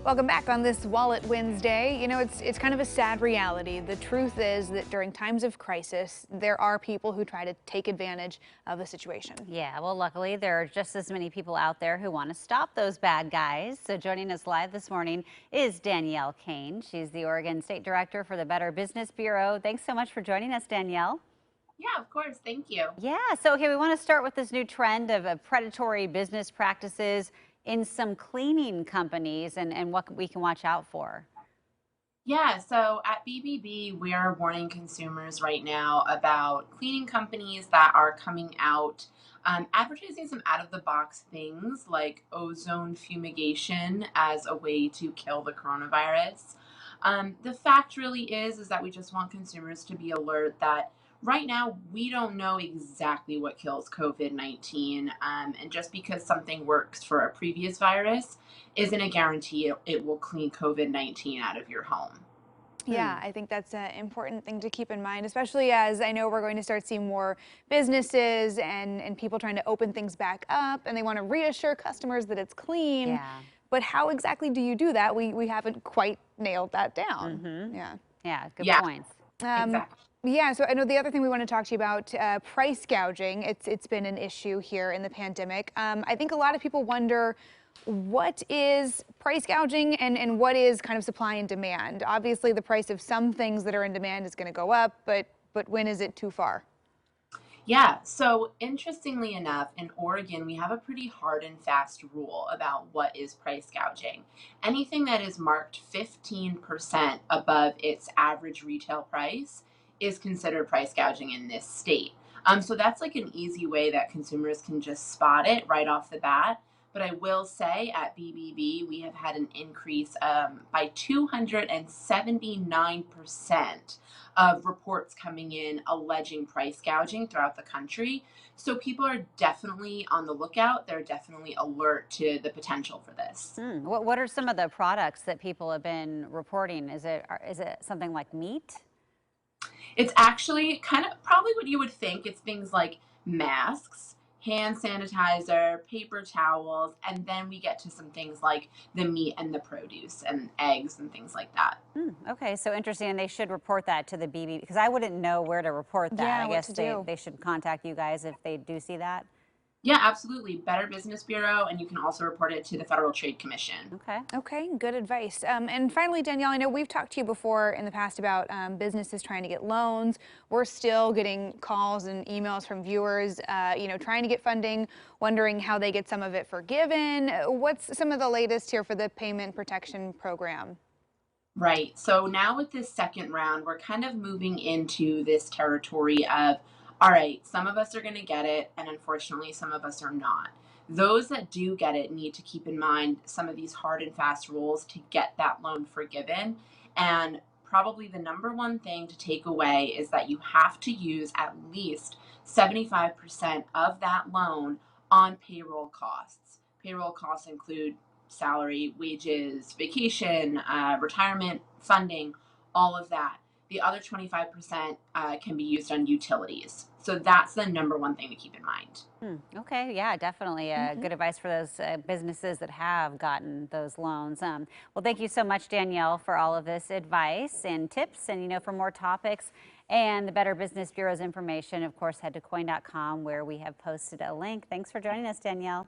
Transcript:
Welcome back on this Wallet Wednesday. You know, it's kind of a sad reality. The truth is that during times of crisis, there are people who try to take advantage of the situation. Yeah, well, luckily, there are just as many people out there who want to stop those bad guys. So joining us live this morning is Danielle Kane. She's the Oregon State Director for the Better Business Bureau. Thanks so much for joining us, Danielle. Yeah, of course. Thank you. Yeah, so okay, we want to start with this new trend of predatory business practices in some cleaning companies and what we can watch out for. Yeah, so at BBB, we are warning consumers right now about cleaning companies that are coming out advertising some out of the box things like ozone fumigation as a way to kill the coronavirus. The fact really is that we just want consumers to be alert that right now we don't know exactly what kills COVID-19. And just because something works for a previous virus isn't a guarantee it will clean COVID-19 out of your home. Yeah, I think that's an important thing to keep in mind, especially as I know we're going to start seeing more businesses and people trying to open things back up, and they want to reassure customers that it's clean. Yeah. But how exactly do you do that? We haven't quite nailed that down. Yeah. Yeah, good Yeah, points. exactly. Yeah, so I know the other thing we want to talk to you about, price gouging. It's been an issue here in the pandemic. I think a lot of people wonder, what is price gouging and what is kind of supply and demand? Obviously, the price of some things that are in demand is going to go up, but when is it too far? Yeah, so interestingly enough, in Oregon, we have a pretty hard and fast rule about what is price gouging. Anything that is marked 15% above its average retail price is considered price gouging in this state. So that's like an easy way that consumers can just spot it right off the bat. But I will say at BBB, we have had an increase by 279% of reports coming in alleging price gouging throughout the country. So people are definitely on the lookout. They're definitely alert to the potential for this. What are some of the products that people have been reporting? Is it something like meat? It's actually kind of probably what you would think. It's things like masks, hand sanitizer, paper towels, and then we get to some things like the meat and the produce and eggs and things like that. Okay, so interesting. And they should report that to the BB because I wouldn't know where to report that. Yeah, I what guess to do. they should contact you guys if they do see that. Yeah, absolutely. Better Business Bureau, and you can also report it to the Federal Trade Commission. Okay. Okay, good advice. And finally, Danielle, I know we've talked to you before in the past about businesses trying to get loans. We're still getting calls and emails from viewers, trying to get funding, wondering how they get some of it forgiven. What's some of the latest here for the Payment Protection Program? Right. So now with this second round, we're kind of moving into this territory of, all right, some of us are going to get it, and unfortunately, some of us are not. Those that do get it need to keep in mind some of these hard and fast rules to get that loan forgiven. And probably the number one thing to take away is that you have to use at least 75% of that loan on payroll costs. Payroll costs include salary, wages, vacation, retirement funding, all of that. The other 25% can be used on utilities. So that's the number one thing to keep in mind. Okay, yeah, definitely good advice for those businesses that have gotten those loans. Well, thank you so much, Danielle, for all of this advice and tips. And, for more topics and the Better Business Bureau's information, of course, head to coin.com where we have posted a link. Thanks for joining us, Danielle.